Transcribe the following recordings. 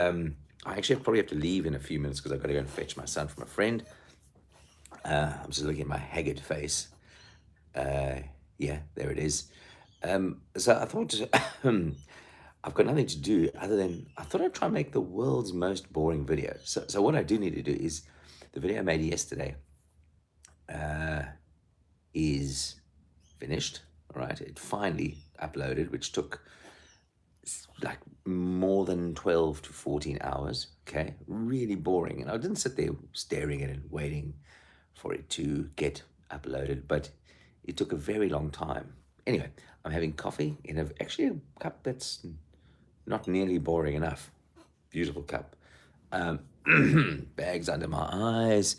I actually probably have to leave in a few minutes because I've got to go and fetch my son from a friend. I'm just looking at my haggard face. Yeah, there it is. So I thought I've got nothing to do other than I thought I'd try and make the world's most boring video. So what I do need to do is the video I made yesterday is finished. All right, it finally uploaded, which took like more than 12 to 14 hours. Okay, really boring. And I didn't sit there staring at it, waiting for it to get uploaded, but it took a very long time. Anyway, I'm having coffee in actually a cup that's not nearly boring enough. Beautiful cup. Bags under my eyes.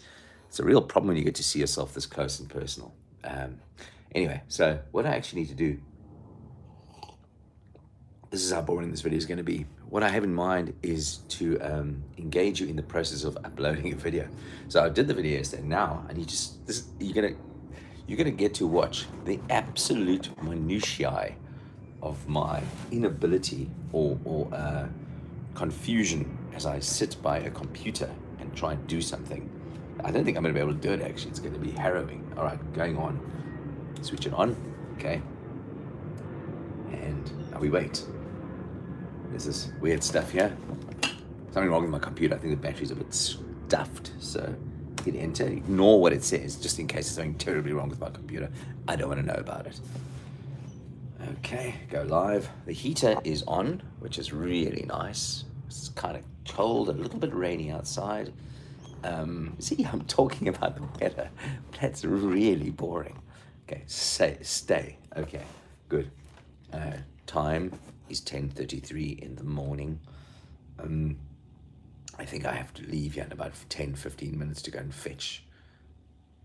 It's a real problem when you get to see yourself this close and personal. Anyway, so what I actually need to do, this is how boring this video is going to be. What I have in mind is to engage you in the process of uploading a video. So I did the video yesterday. Now I need you're gonna get to watch the absolute minutiae of my inability or confusion as I sit by a computer and try and do something. I don't think I'm going to be able to do it, actually. It's going to be harrowing. All right, going on. Switch it on. Okay. And now we wait. There's this weird stuff here. Something wrong with my computer. I think the battery's a bit stuffed. So hit enter. Ignore what it says, just in case there's something terribly wrong with my computer. I don't want to know about it. Okay, go live. The heater is on, which is really nice. It's kind of cold, a little bit rainy outside. See, I'm talking about the weather. That's really boring. Okay, stay. Okay, good. Time is 10:33 in the morning. I think I have to leave here in about 10-15 minutes to go and fetch,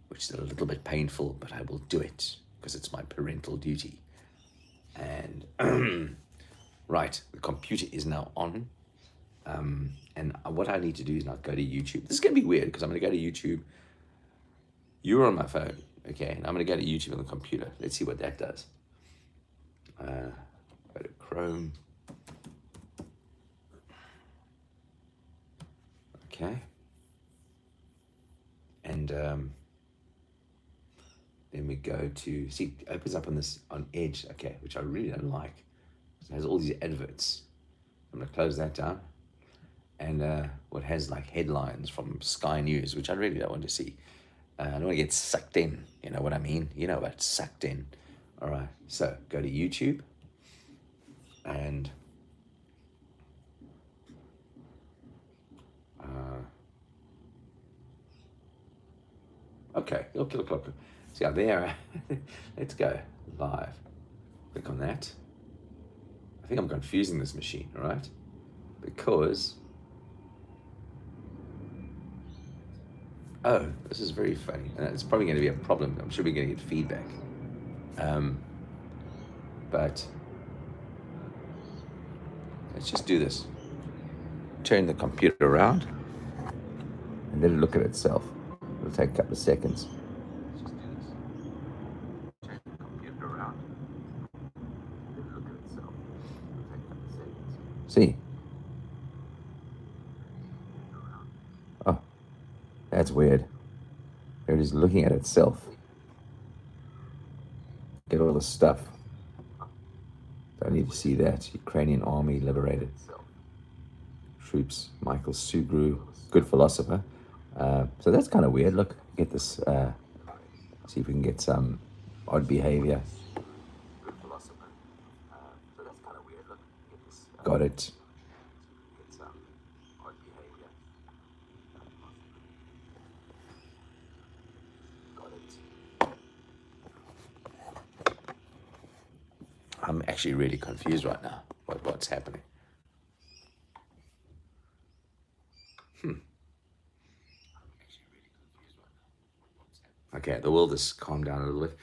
which is a little bit painful, but I will do it because it's my parental duty. And right, the computer is now on. And what I need to do is now go to YouTube. This is going to be weird because I'm going to go to YouTube. You're on my phone, okay? And I'm going to go to YouTube on the computer. Let's see what that does. Go to Chrome. Okay. And then we go to, see, it opens up on Edge, okay, which I really don't like. It has all these adverts. I'm going to close that down. And what has like headlines from Sky News, which I really don't want to see. I don't want to get sucked in. You know what I mean? You know what? Sucked in. All right. So go to YouTube. And okay. Look. See out there. Let's go live. Click on that. I think I'm confusing this machine, all right? Because oh, this is very funny. And it's probably going to be a problem. I'm sure we're going to get feedback. But let's just do this. Turn the computer around and let it look at itself. It'll take a couple of seconds. Let's just do this. Turn the computer around. Let it look at itself. It'll take a couple of seconds. See? Oh, that's weird. There it is looking at itself. Get all the stuff. Don't need to see that. Ukrainian army liberated troops. Michael Sugru, good philosopher. So that's kind of weird. Look, get this. See if we can get some odd behavior. Good philosopher. So that's kind of weird. Look, get this. Got it. Get some odd behavior. Got it. I'm actually really confused right now. What's happening? Okay, the world has calmed down a little bit.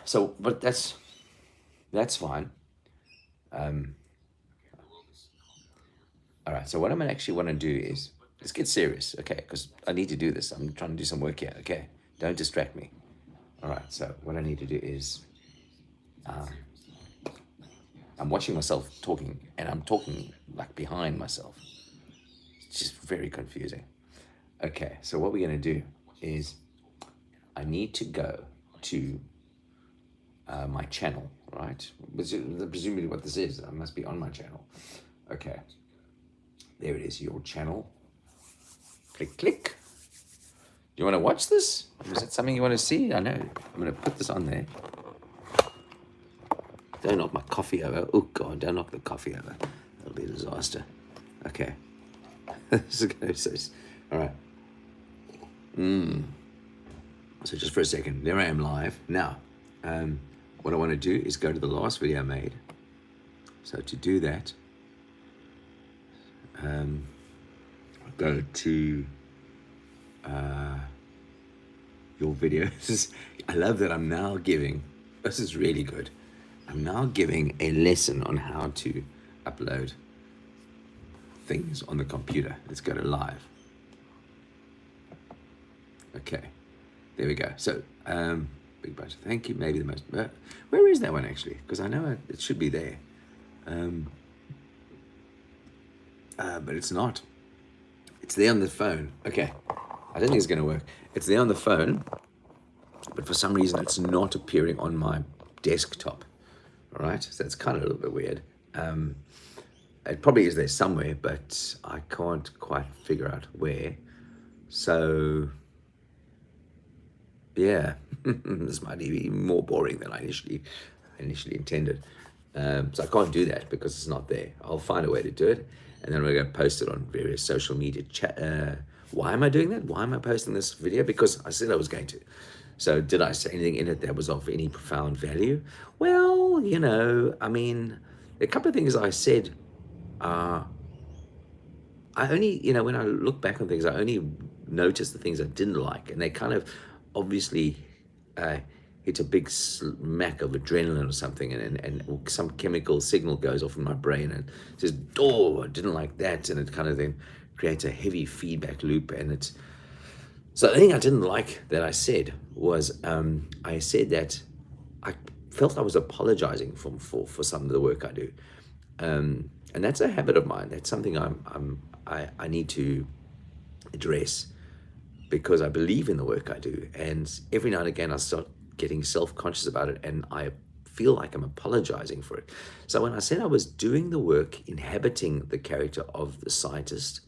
So, but that's fine. All right. So what I'm actually want to do is let's get serious, okay? Because I need to do this. I'm trying to do some work here, okay? Don't distract me. All right. So what I need to do is I'm watching myself talking, and I'm talking like behind myself. It's just very confusing. Okay, so what we're going to do is I need to go to my channel, right? Which is presumably what this is. I must be on my channel. Okay, there it is, your channel. Click, click. Do you want to watch this? Is it something you want to see? I know. I'm going to put this on there. Don't knock my coffee over. Oh, God, don't knock the coffee over. That'll be a disaster. Okay. This is going to be so... All right. So just for a second, there I am live. Now, what I want to do is go to the last video I made. So to do that, I'll go to your videos. I love that I'm now giving, this is really good. I'm now giving a lesson on how to upload things on the computer. Let's go to live. Okay, there we go. So, big bunch. Thank you. Maybe the most. Where is that one actually? Because I know it should be there, but it's not. It's there on the phone. Okay, I don't think it's going to work. It's there on the phone, but for some reason it's not appearing on my desktop. All right, so that's kind of a little bit weird. It probably is there somewhere, but I can't quite figure out where. So, yeah, this might be more boring than I initially intended. So I can't do that because it's not there. I'll find a way to do it, and then we're going to post it on various social media why am I doing that? Why am I posting this video? Because I said I was going to. So did I say anything in it that was of any profound value? Well, you know, I mean, a couple of things I said, I only, you know, when I look back on things, I only noticed the things I didn't like, and they kind of obviously hit a big smack of adrenaline or something, and some chemical signal goes off in my brain and says, oh, I didn't like that, and it kind of then creates a heavy feedback loop. And it's, so the thing I didn't like that I said was, I said that I felt I was apologizing for some of the work I do. And that's a habit of mine. That's something I need to address, because I believe in the work I do. And every now and again, I start getting self-conscious about it, and I feel like I'm apologizing for it. So when I said I was doing the work, inhabiting the character of the scientist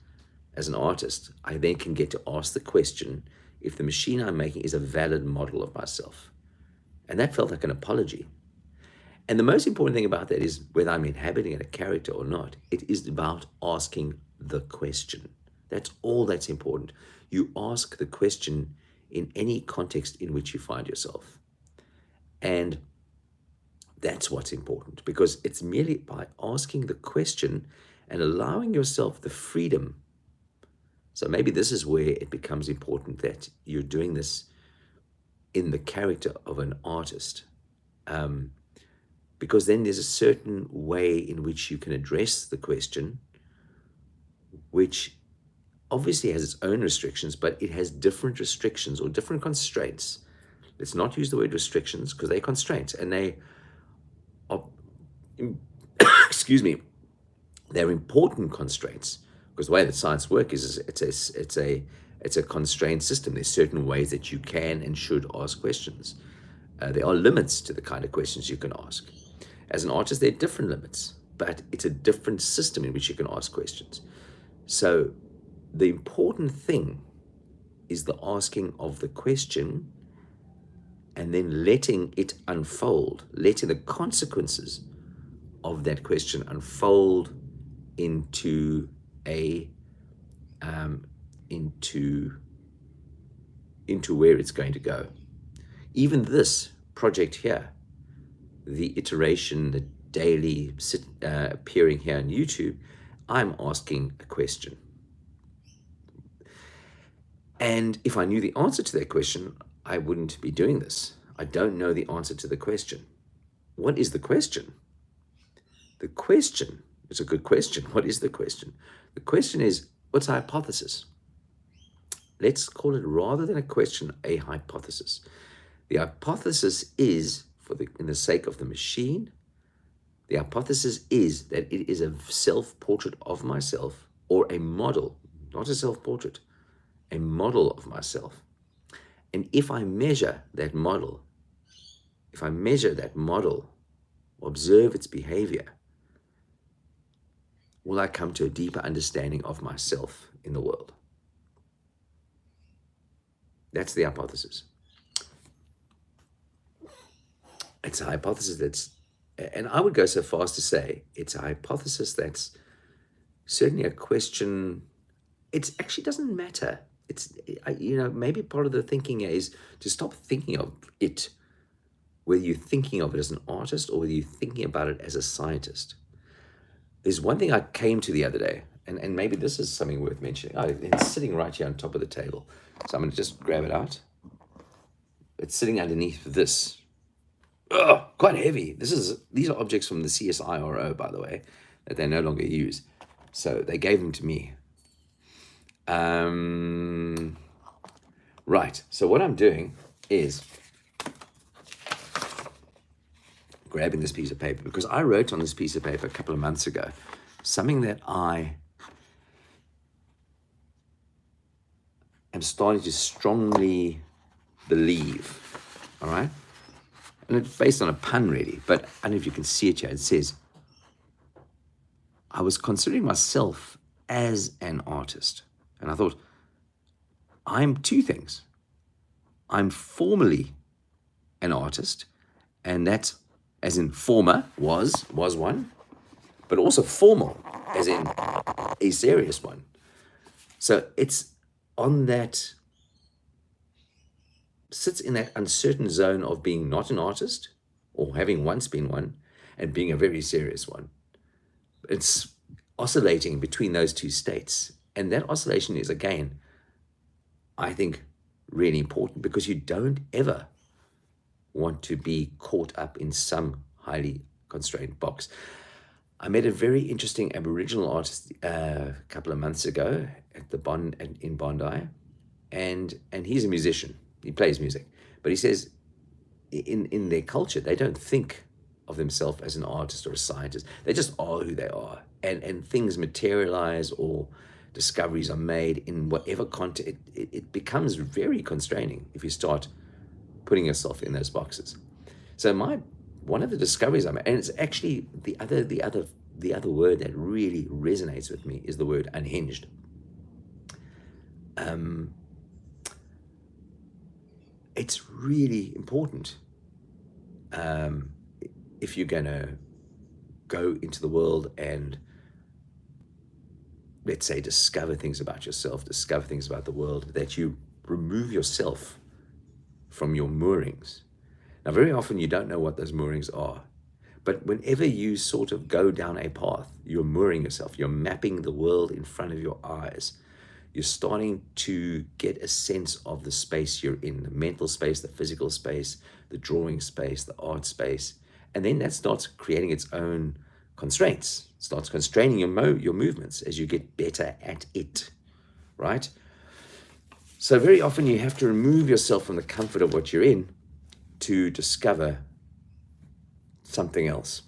as an artist, I then can get to ask the question if the machine I'm making is a valid model of myself. And that felt like an apology. And the most important thing about that is, whether I'm inhabiting a character or not, it is about asking the question. That's all that's important. You ask the question in any context in which you find yourself. And that's what's important, because it's merely by asking the question and allowing yourself the freedom. So maybe this is where it becomes important that you're doing this in the character of an artist. Because then there's a certain way in which you can address the question, which obviously has its own restrictions, but it has different restrictions or different constraints. Let's not use the word restrictions, because they're constraints, and they are, excuse me, they're important constraints, because the way that science works is it's a constrained system. There's certain ways that you can and should ask questions. There are limits to the kind of questions you can ask. As an artist, there are different limits, but it's a different system in which you can ask questions. So the important thing is the asking of the question, and then letting it unfold, letting the consequences of that question unfold into where it's going to go. Even this project here, the iteration, the daily appearing here on YouTube, I'm asking a question. And if I knew the answer to that question, I wouldn't be doing this. I don't know the answer to the question. What is the question? The question is a good question. What is the question? The question is, what's a hypothesis? Let's call it, rather than a question, a hypothesis. The hypothesis is, in the sake of the machine, The hypothesis is that it is a self-portrait of myself, or a model, not a self-portrait, a model of myself. And if I measure that model, observe its behavior, will I come to a deeper understanding of myself in the world? That's the hypothesis. It's a hypothesis that's, and I would go so far as to say, it's a hypothesis that's certainly a question. It actually doesn't matter. It's, maybe part of the thinking is to stop thinking of it, whether you're thinking of it as an artist or whether you're thinking about it as a scientist. There's one thing I came to the other day, and maybe this is something worth mentioning. It's sitting right here on top of the table. So I'm going to just grab it out. It's sitting underneath this. Oh, quite heavy. These are objects from the CSIRO, by the way, that they no longer use. So they gave them to me. Right. So what I'm doing is grabbing this piece of paper, because I wrote on this piece of paper a couple of months ago something that I am starting to strongly believe. All right. And it's based on a pun, really, but I don't know if you can see it here. It says, I was considering myself as an artist. And I thought, I'm two things. I'm formally an artist, and that's as in former, was one, but also formal, as in a serious one. So it's on that, sits in that uncertain zone of being not an artist, or having once been one, and being a very serious one. It's oscillating between those two states. And that oscillation is, again, I think, really important, because you don't ever want to be caught up in some highly constrained box. I met a very interesting Aboriginal artist a couple of months ago at the in Bondi, and he's a musician. He plays music, but he says in their culture, they don't think of themselves as an artist or a scientist. They just are who they are, and things materialize or discoveries are made in whatever context. It becomes very constraining if you start putting yourself in those boxes. So one of the discoveries I made, and it's actually the other word that really resonates with me, is the word unhinged. It's really important if you're going to go into the world and, let's say, discover things about yourself, discover things about the world, that you remove yourself from your moorings. Now, very often you don't know what those moorings are, but whenever you sort of go down a path, you're mooring yourself, you're mapping the world in front of your eyes. You're starting to get a sense of the space you're in, the mental space, the physical space, the drawing space, the art space. And then that starts creating its own constraints, starts constraining your movements as you get better at it, right? So very often you have to remove yourself from the comfort of what you're in to discover something else.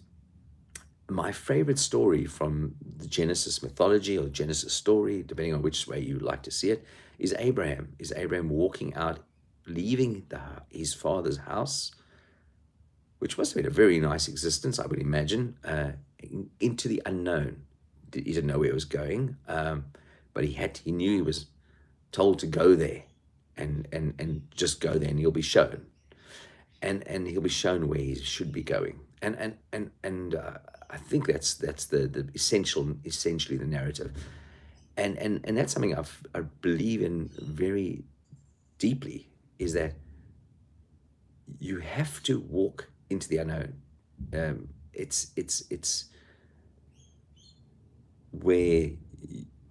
My favorite story from the Genesis mythology or Genesis story, depending on which way you like to see it, is Abraham. Is Abraham walking out, leaving his father's house, which must have been a very nice existence, I would imagine, into the unknown. He didn't know where he was going, but he knew he was told to go there, and just go there, and he'll be shown, and he'll be shown where he should be going, and I think that's the essentially the narrative, and that's something I believe in very deeply, is that you have to walk into the unknown. It's where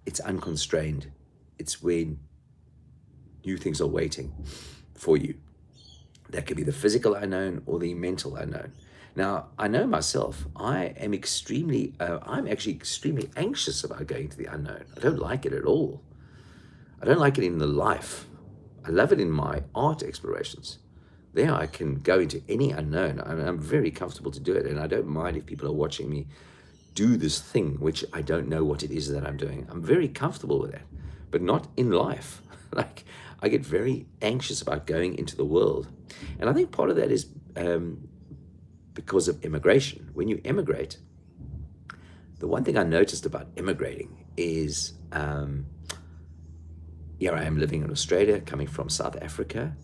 it's unconstrained. It's when new things are waiting for you. That could be the physical unknown or the mental unknown. Now, I know myself, I'm actually extremely anxious about going to the unknown. I don't like it at all. I don't like it in the life. I love it in my art explorations, there I can go into any unknown. I'm very comfortable to do it, and I don't mind if people are watching me do this thing, which I don't know what it is that I'm doing. I'm very comfortable with that, but not in life. Like, I get very anxious about going into the world. And I think part of that is because of immigration. When you immigrate, the one thing I noticed about immigrating is here I am living in Australia, coming from South Africa.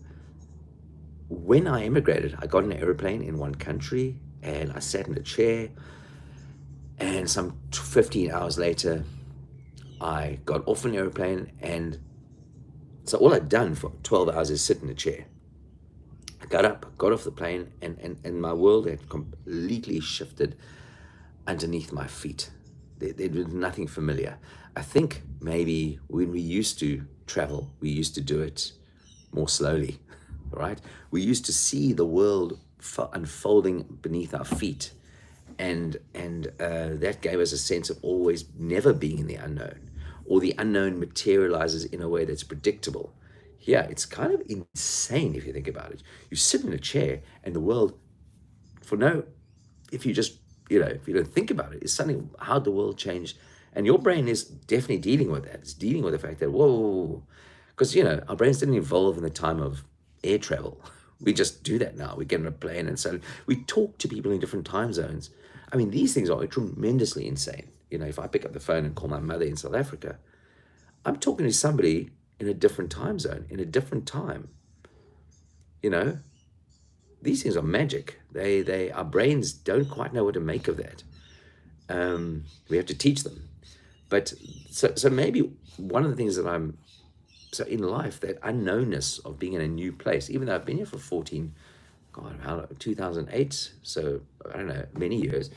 When I immigrated, I got in an airplane in one country and I sat in a chair, and some 15 hours later, I got off an airplane, and so all I'd done for 12 hours is sit in a chair. I got up, got off the plane, and my world had completely shifted underneath my feet. There was nothing familiar. I think maybe when we used to travel, we used to do it more slowly, right? We used to see the world unfolding beneath our feet, and that gave us a sense of always never being in the unknown, or the unknown materializes in a way that's predictable. Yeah, it's kind of insane if you think about it. You sit in a chair and the world, if you just, if you don't think about it, it's something, how the world changed. And your brain is definitely dealing with that. It's dealing with the fact that, whoa, because, our brains didn't evolve in the time of air travel. We just do that now. We get on a plane and so we talk to people in different time zones. I mean, these things are tremendously insane. If I pick up the phone and call my mother in South Africa, I'm talking to somebody in a different time zone, in a different time. These things are magic. Our brains don't quite know what to make of that. We have to teach them. But so maybe one of the things that so in life, that unknownness of being in a new place, even though I've been here for 2008, so I don't know, many years,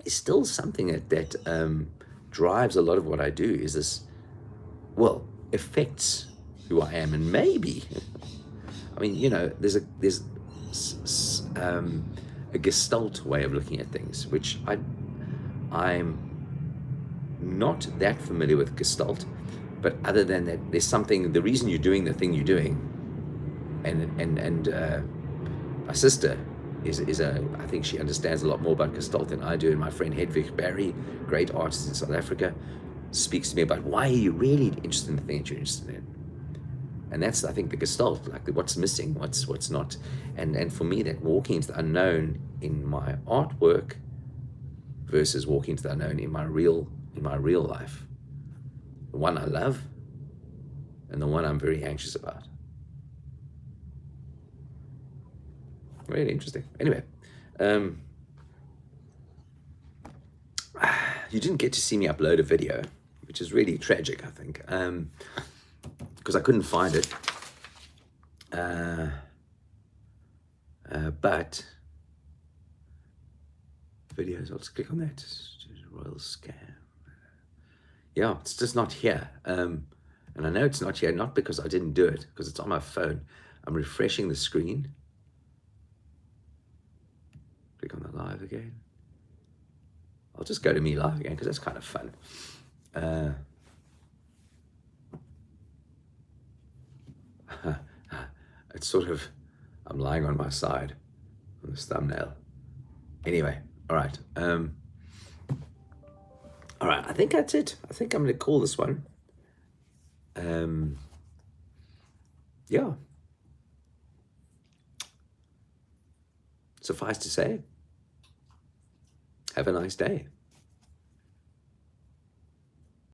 is still something that drives a lot of what I do. Is this, affects who I am. And maybe, I mean, there's a Gestalt way of looking at things, which I'm not that familiar with Gestalt, but other than that, there's something, the reason you're doing the thing you're doing, and my sister I think she understands a lot more about Gestalt than I do, and my friend Hedwig Barry, great artist in South Africa, speaks to me about why are you really interested in the thing that you're interested in. And that's, I think, the Gestalt, like what's missing, what's not. And for me, that walking into the unknown in my artwork versus walking into the unknown in my real life, the one I love and the one I'm very anxious about. Really interesting. Anyway, you didn't get to see me upload a video, which is really tragic, I think, because I couldn't find it. But videos, I'll just click on that. Royal Scam. Yeah, it's just not here. And I know it's not here, not because I didn't do it, because it's on my phone. I'm refreshing the screen. Click on the live again. I'll just go to me live again because that's kind of fun. It's sort of, I'm lying on my side on this thumbnail. Anyway, all right. All right, I think that's it. I think I'm going to call this one. Yeah. Suffice to say, have a nice day.